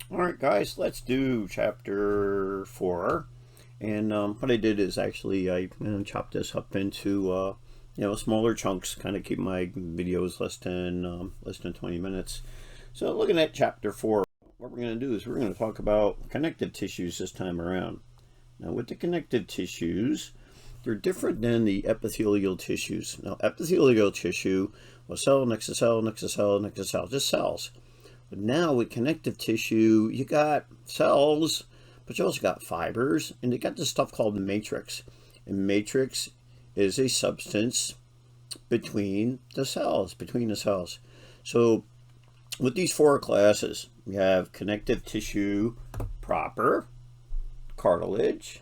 All right, guys, let's do chapter 4. And what I did is actually I chopped this up into smaller chunks, kind of keep my videos less than 20 minutes. So looking at chapter 4, what we're going to do is we're going to talk about connective tissues this time around. Now, with the connective tissues, they're different than the epithelial tissues. Now, epithelial tissue was cell next to cell next to cell next to cell, just cells. But now with connective tissue, you got cells, but you also got fibers, and you got this stuff called the matrix. And matrix is a substance between the cells, So with these 4 classes, you have connective tissue proper, cartilage,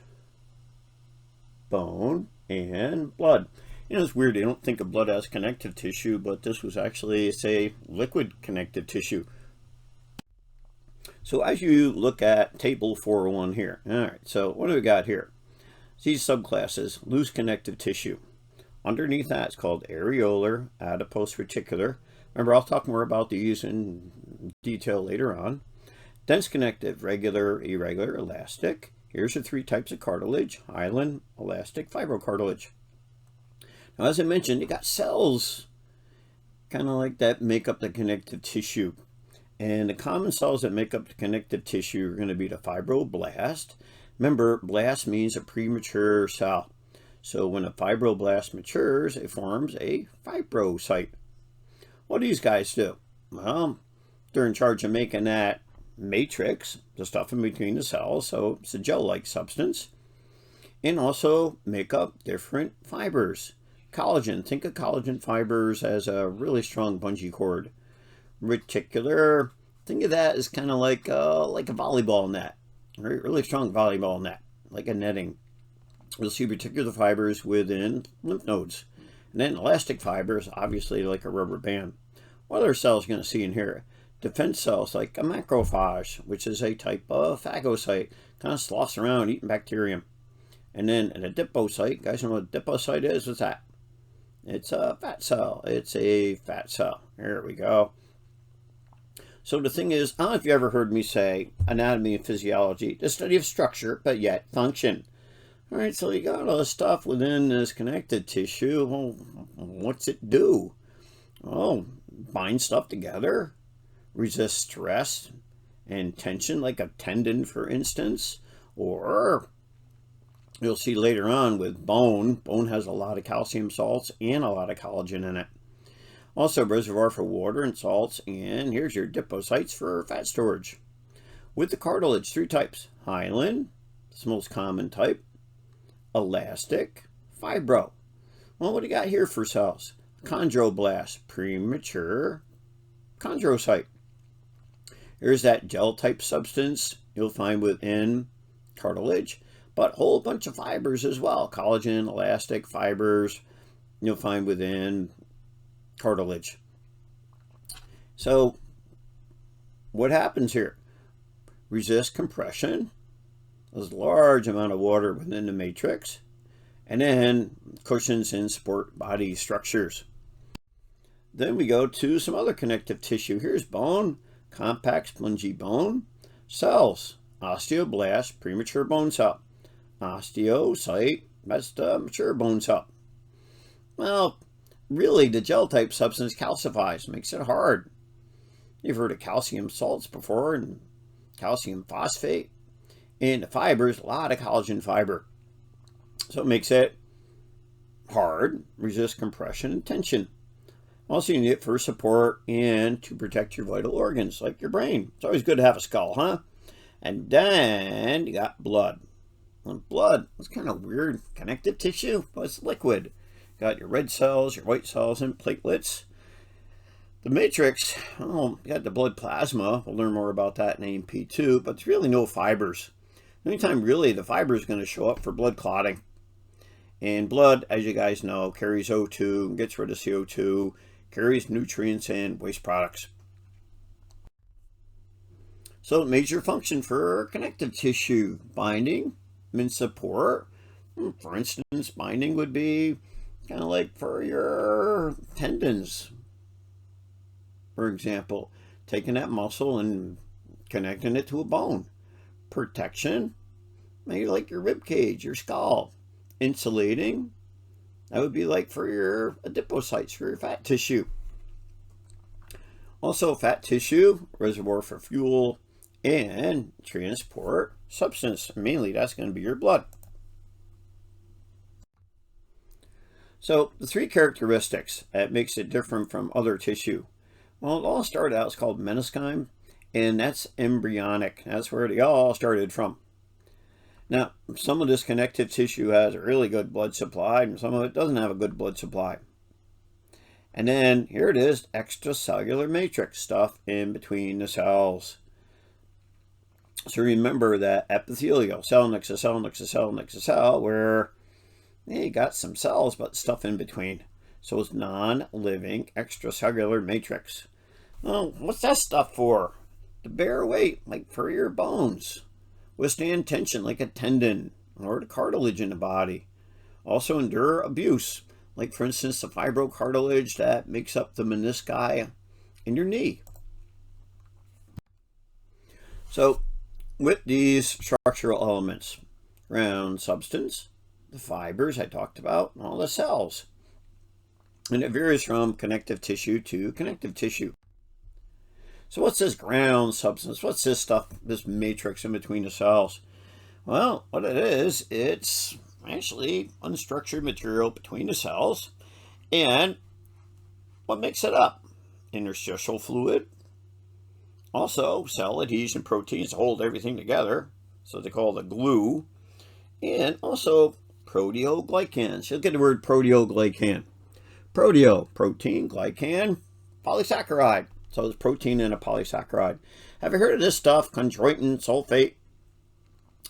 bone, and blood. It's weird, they don't think of blood as connective tissue, but this was actually, say, liquid connective tissue. So as you look at table 401 here, all right, so what do we got here? These subclasses, loose connective tissue. Underneath that, it's called areolar, adipose, reticular. Remember, I'll talk more about these in detail later on. Dense connective, regular, irregular, elastic. Here's the 3 types of cartilage: hyaline, elastic, fibrocartilage. Now, as I mentioned, you got cells, kind of like that, make up the connective tissue. And the common cells that make up the connective tissue are going to be the fibroblast. Remember, blast means a premature cell. So when a fibroblast matures, it forms a fibrocyte. What do these guys do? Well, they're in charge of making that matrix, the stuff in between the cells, so it's a gel-like substance, and also make up different fibers. Collagen, think of collagen fibers as a really strong bungee cord. Reticular, think of that as kind of like a volleyball net, right? Really strong volleyball net, like a netting. You'll see reticular fibers within lymph nodes, and then elastic fibers, obviously like a rubber band. What other cells are going to see in here? Defense cells like a macrophage, which is a type of phagocyte, kind of sloughs around eating bacterium. And then an adipocyte, you guys know what a adipocyte is? What's that? It's a fat cell. It's a fat cell. There we go. So the thing is, I don't know if you ever heard me say anatomy and physiology, the study of structure, but yet function. All right, so you got all this stuff within this connective tissue. Well, what's it do? Oh, bind stuff together, resist stress and tension, like a tendon, for instance. Or you'll see later on with bone. Bone has a lot of calcium salts and a lot of collagen in it. Also, reservoir for water and salts, and here's your adipocytes for fat storage. With the cartilage, 3 types: hyaline, it's the most common type; elastic; fibro. Well, what do you got here for cells? Chondroblast, premature chondrocyte. Here's that gel-type substance you'll find within cartilage, but a whole bunch of fibers as well. Collagen, elastic, fibers you'll find within cartilage. So what happens here? Resist compression. There's a large amount of water within the matrix, and then cushions and support body structures. Then we go to some other connective tissue. Here's bone, compact spongy bone. Cells, osteoblast, premature bone cell. Osteocyte, that's the mature bone cell. Well, really, the gel-type substance calcifies, makes it hard. You've heard of calcium salts before, and calcium phosphate. And the fibers, a lot of collagen fiber. So it makes it hard, resist compression and tension. Also, you need it for support and to protect your vital organs, like your brain. It's always good to have a skull, huh? And then you got blood. And blood, it's kind of weird. Connective tissue, but it's liquid. Got your red cells, your white cells, and platelets. The matrix, you got the blood plasma. We'll learn more about that in A&P too, but there's really no fibers. The only time really the fiber is going to show up for blood clotting. And blood, as you guys know, carries O2, gets rid of CO2, carries nutrients and waste products. So major function for connective tissue: binding and support. For instance, binding would be kind of like for your tendons, for example, taking that muscle and connecting it to a bone. Protection, maybe like your rib cage, your skull. Insulating, that would be like for your adipocytes, for your fat tissue. Also, fat tissue, reservoir for fuel, and transport substance. Mainly, that's going to be your blood. So, the three characteristics that makes it different from other tissue. Well, it all started out, it's called mesenchyme, and that's embryonic. That's where they all started from. Now, some of this connective tissue has a really good blood supply, and some of it doesn't have a good blood supply. And then here it is, extracellular matrix, stuff in between the cells. So remember that epithelial, cell next to cell next to cell next to cell, where you got some cells, but stuff in between. So it's non-living extracellular matrix. Well, what's that stuff for? To bear weight, like for your bones. Withstand tension, like a tendon, or the cartilage in the body. Also endure abuse, like for instance the fibrocartilage that makes up the menisci in your knee. So with these structural elements, ground substance, the fibers I talked about, and all the cells. And it varies from connective tissue to connective tissue. So what's this ground substance? What's this stuff, this matrix in between the cells? Well, what it is, it's actually unstructured material between the cells. And what makes it up? Interstitial fluid. Also, cell adhesion proteins hold everything together. So they call the glue. And also proteoglycans. You'll get the word proteoglycan. Proteo, protein, glycan, polysaccharide. So it's protein and a polysaccharide. Have you heard of this stuff? Chondroitin sulfate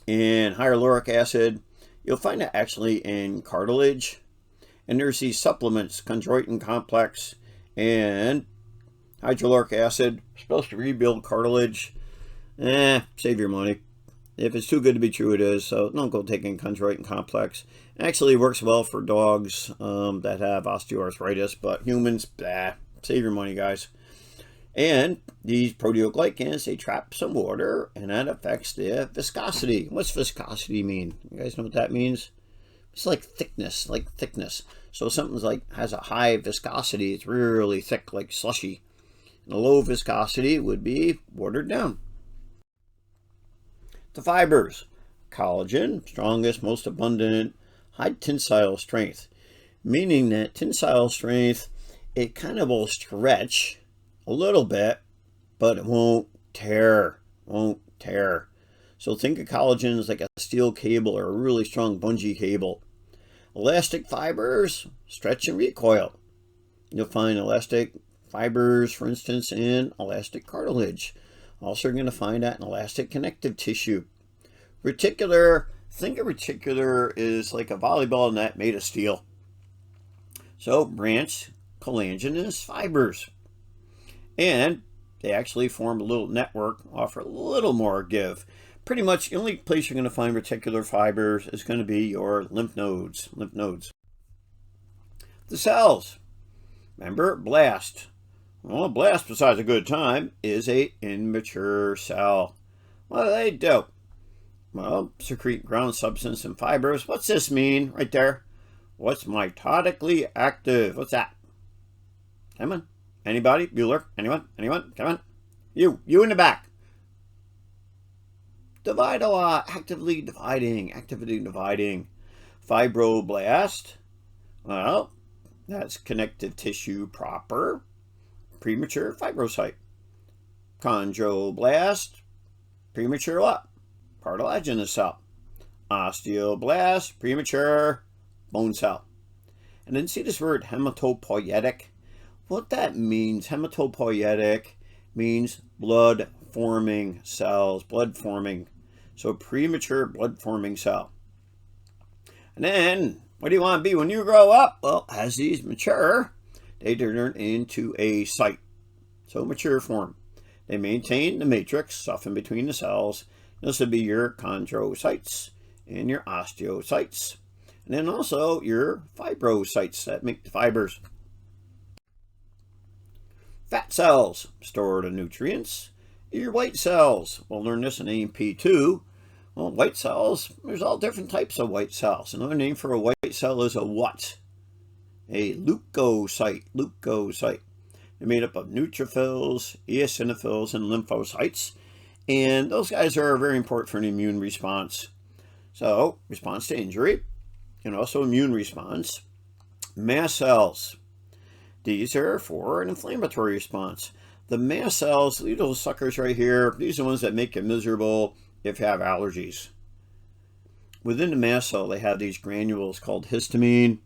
and hyaluronic acid. You'll find it actually in cartilage. And there's these supplements, chondroitin complex and hyaluronic acid. Supposed to rebuild cartilage. Save your money. If it's too good to be true, it is. So don't go taking chondroitin complex. It actually works well for dogs that have osteoarthritis. But humans, save your money, guys. And these proteoglycans, they trap some water, and that affects the viscosity. What's viscosity mean? You guys know what that means? It's like thickness, So something's like has a high viscosity, it's really thick, like slushy. And a low viscosity would be watered down. The fibers, collagen, strongest, most abundant, high tensile strength. Meaning that tensile strength, it kind of will stretch a little bit, but it won't tear. So think of collagen as like a steel cable or a really strong bungee cable. Elastic fibers, stretch and recoil. You'll find elastic fibers, for instance, in elastic cartilage. Also, you're going to find that in elastic connective tissue. Reticular, think of reticular is like a volleyball net made of steel. So branch collagenous fibers. And they actually form a little network, offer a little more give. Pretty much the only place you're going to find reticular fibers is going to be your lymph nodes. The cells. Remember, blast. Well, a blast, besides a good time, is a immature cell. What do they do? Well, secrete ground substance and fibers. What's this mean right there? What's mitotically active? What's that? Come on. Anybody? Bueller? Anyone? Come on. You in the back. Divide a lot. Actively dividing. Fibroblast. Well, that's connective tissue proper. Premature fibrocyte. Chondroblast. Premature what? Cartilaginous cell. Osteoblast. Premature bone cell. And then see this word hematopoietic? What that means, hematopoietic, means blood-forming cells, blood-forming. So premature blood-forming cell. And then, what do you want to be when you grow up? Well, as these mature, they turn into a cyte. So mature form. They maintain the matrix, stuff in between the cells. This would be your chondrocytes and your osteocytes. And then also your fibrocytes that make the fibers. Fat cells store the nutrients Your white cells. We'll learn this in AP2. Well, white cells, there's all different types of white cells. Another name for a white cell is a what? A leukocyte. Leukocyte. They're made up of neutrophils, eosinophils, and lymphocytes. And those guys are very important for an immune response. So, response to injury, and also immune response. Mast cells. These are for an inflammatory response. The mast cells, these little suckers right here, these are the ones that make you miserable if you have allergies. Within the mast cell, they have these granules called histamine.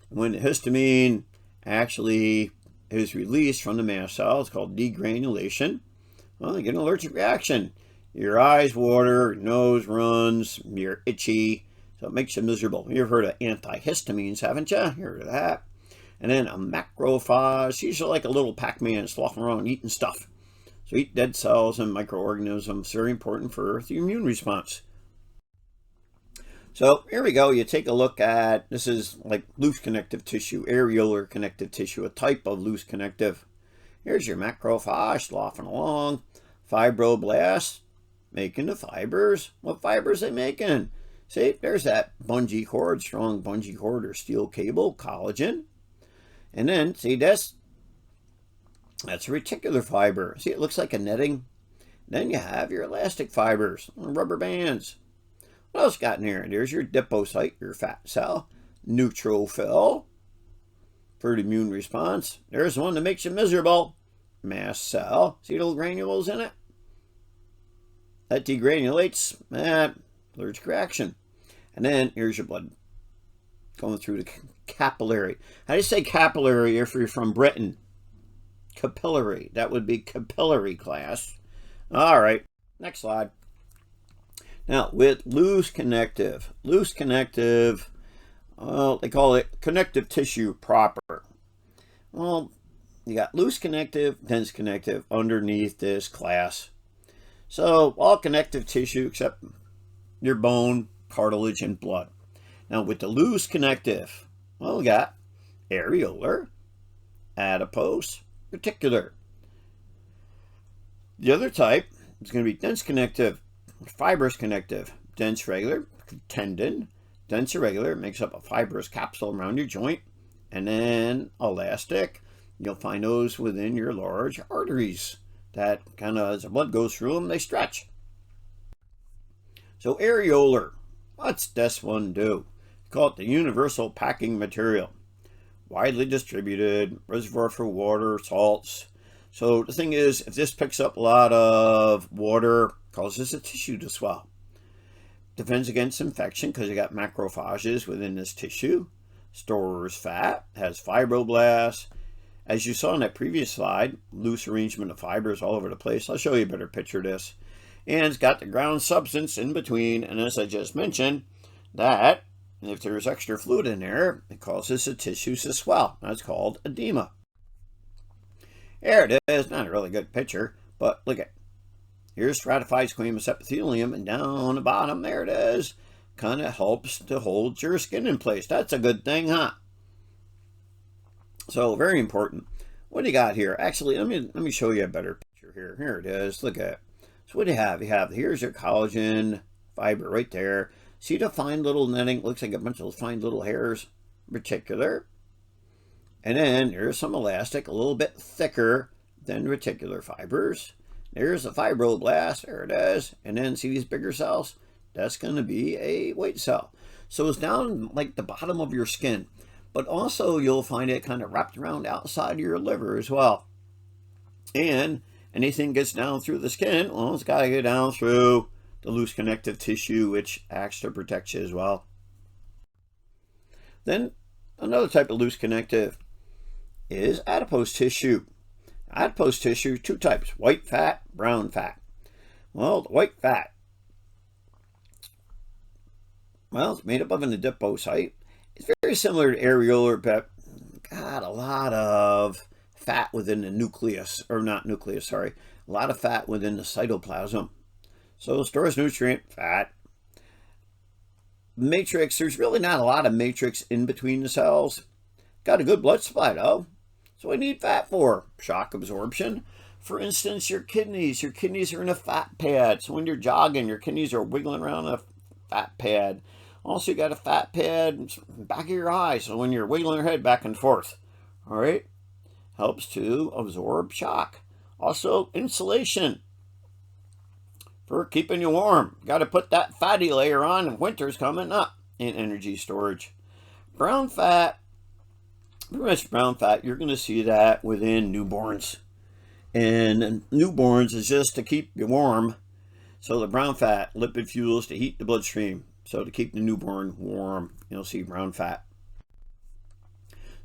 When the histamine actually is released from the mast cell, it's called degranulation. Well, you get an allergic reaction. Your eyes water, your nose runs, you're itchy, so it makes you miserable. You've heard of antihistamines, haven't you? You heard of that? And then a macrophage, these are like a little Pac-Man sloughing around eating stuff. So eat dead cells and microorganisms, very important for the immune response. So here we go, you take a look at, this is like loose connective tissue, areolar connective tissue, a type of loose connective. Here's your macrophage sloughing along, fibroblasts, making the fibers. What fibers are they making? See, there's that bungee cord, strong bungee cord or steel cable, collagen. And then, see this? That's a reticular fiber. See, it looks like a netting. Then you have your elastic fibers, rubber bands. What else got in here? There's your adipocyte, your fat cell, neutrophil for the immune response. There's one that makes you miserable, mast cell. See the little granules in it? That degranulates, allergic reaction. And then here's your blood going through the capillary. How do you say capillary if you're from Britain? Capillary. That would be capillary class. All right, next slide. Now, with loose connective, well, they call it connective tissue proper. Well, you got loose connective, dense connective underneath this class. So, all connective tissue except your bone, cartilage, and blood. Now, with the loose connective, well, we got areolar, adipose, reticular. The other type is going to be dense connective, fibrous connective, dense regular, tendon, dense irregular, makes up a fibrous capsule around your joint, and then elastic, you'll find those within your large arteries that kind of, as the blood goes through them, they stretch. So areolar, what's this one do? Call it the universal packing material. Widely distributed, reservoir for water, salts. So the thing is, if this picks up a lot of water, causes the tissue to swell. Defends against infection because you got macrophages within this tissue. Stores fat, has fibroblasts. As you saw in that previous slide, loose arrangement of fibers all over the place. I'll show you a better picture of this. And it's got the ground substance in between. And as I just mentioned, that if there's extra fluid in there, it causes the tissues to swell. That's called edema. There it is. Not a really good picture, but look at it. Here's stratified squamous epithelium, and down the bottom, there it is. Kind of helps to hold your skin in place. That's a good thing, huh? So, very important. What do you got here? Actually, let me show you a better picture here. Here it is. Look at it. So, what do you have? Here's your collagen fiber right there. See the fine little netting? Looks like a bunch of fine little hairs. Reticular. And then there's some elastic, a little bit thicker than reticular fibers. There's a fibroblast, there it is. And then see these bigger cells? That's going to be a white cell. So it's down like the bottom of your skin. But also you'll find it kind of wrapped around outside of your liver as well. And anything gets down through the skin, well, it's got to get down through the loose connective tissue, which acts to protect you as well. Then another type of loose connective is adipose tissue. Adipose tissue, two types, white fat, brown fat. Well, the white fat, well, it's made up of an adipocyte. It's very similar to areolar, but got a lot of fat within the nucleus, or not nucleus, sorry, a lot of fat within the cytoplasm. So it stores nutrient, fat. Matrix, there's really not a lot of matrix in between the cells. Got a good blood supply though. So we need fat for shock absorption, For instance, your kidneys. Your kidneys are in a fat pad. So when you're jogging, your kidneys are wiggling around a fat pad. Also, you got a fat pad back of your eye. So when you're wiggling your head back and forth, all right, helps to absorb shock. Also, insulation for keeping you warm. Got to put that fatty layer on, and winter's coming up. And energy storage. Brown fat, pretty much brown fat, you're going to see that within newborns. And newborns is just to keep you warm. So the brown fat, lipid fuels to heat the bloodstream. So to keep the newborn warm, you'll see brown fat.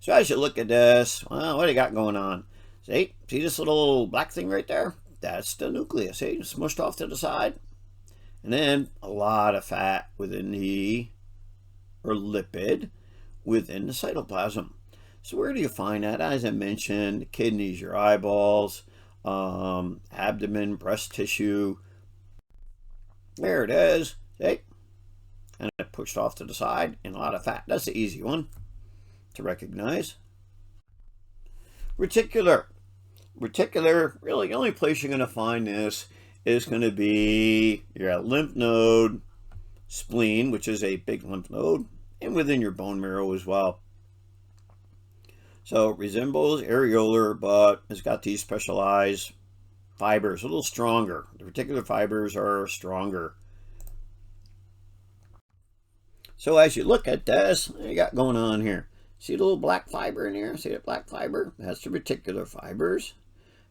So as you look at this, well, what do you got going on? See this little black thing right there? That's the nucleus. See, smushed off to the side. And then a lot of fat within the, or lipid, within the cytoplasm. So where do you find that? As I mentioned, kidneys, your eyeballs, abdomen, breast tissue. There it is. See? And it pushed off to the side, and a lot of fat. That's the easy one to recognize. Reticular. Reticular, really the only place you're going to find this is going to be your lymph node, spleen, which is a big lymph node, and within your bone marrow as well. So it resembles areolar, but it's got these specialized fibers, a little stronger. The reticular fibers are stronger. So as you look at this, what you got going on here? See the little black fiber in here? See that black fiber? That's the reticular fibers.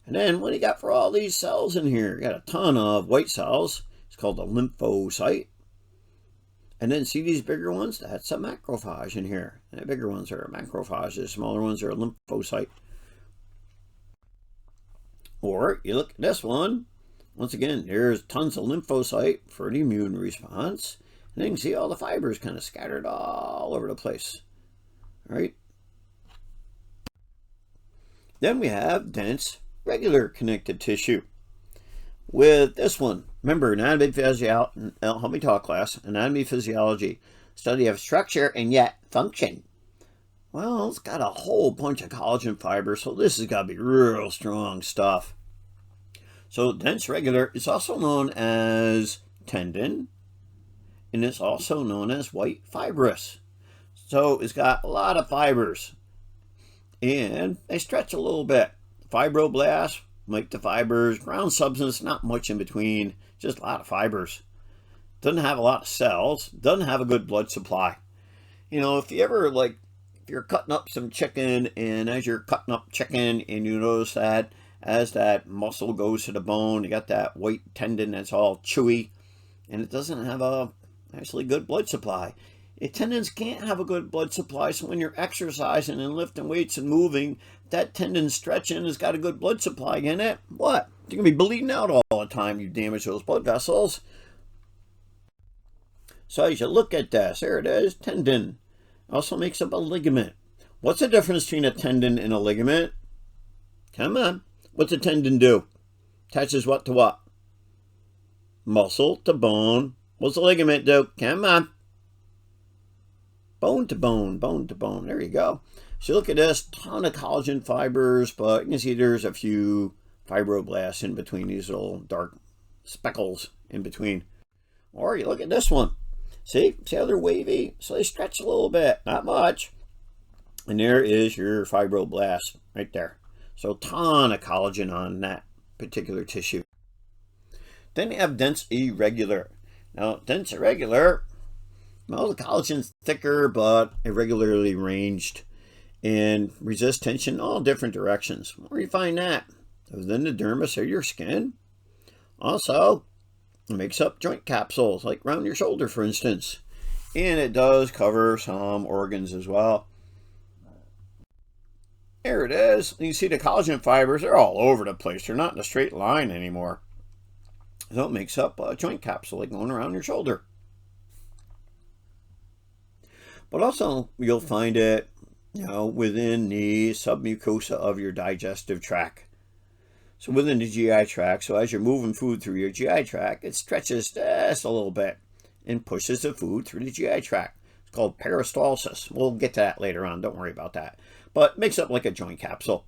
And then what do you got for all these cells in here? You got a ton of white cells. It's called a lymphocyte. And then see these bigger ones? That's a macrophage in here. And the bigger ones are macrophages. The smaller ones are a lymphocyte. Or you look at this one. Once again, there's tons of lymphocyte for the immune response. And then you can see all the fibers kind of scattered all over the place. All right. Then we have dense regular connective tissue. With this one, remember, anatomy physiology, help me talk class, anatomy physiology, study of structure and yet function. Well, it's got a whole bunch of collagen fibers, so this has got to be real strong stuff. So dense regular is also known as tendon, and it's also known as white fibrous. So it's got a lot of fibers, and they stretch a little bit. Fibroblasts make the fibers, ground substance, not much in between, just a lot of fibers. Doesn't have a lot of cells, doesn't have a good blood supply. You know, if you ever, if you're cutting up some chicken, and as you're cutting up chicken, and you notice that as that muscle goes to the bone, you got that white tendon that's all chewy, and it doesn't have a actually good blood supply. Tendons can't have a good blood supply, so when you're exercising and lifting weights and moving, that tendon stretching has got a good blood supply in it. What? You're going to be bleeding out all the time. You damage those blood vessels. So as you look at this, there it is, tendon. Also makes up a ligament. What's the difference between a tendon and a ligament? Come on. What's a tendon do? Attaches what to what? Muscle to bone. What's a ligament do? Come on. Bone to bone, bone to bone. There you go. So look at this, ton of collagen fibers, but you can see there's a few fibroblasts in between, these little dark speckles in between. Or you look at this one. See how they're wavy? So they stretch a little bit, not much. And there is your fibroblast right there. So ton of collagen on that particular tissue. Then you have dense irregular. Now, dense irregular, well, the collagen's thicker but irregularly ranged and resist tension in all different directions. Where do you find that? Within the dermis or your skin. Also, it makes up joint capsules, like around your shoulder, for instance. And it does cover some organs as well. There it is. You see the collagen fibers, they're all over the place. They're not in a straight line anymore. So it makes up a joint capsule, like going around your shoulder. But also, you'll find it, within the submucosa of your digestive tract. So within the GI tract, so as you're moving food through your GI tract, it stretches just a little bit and pushes the food through the GI tract. It's called peristalsis. We'll get to that later on. Don't worry about that. But it makes up like a joint capsule.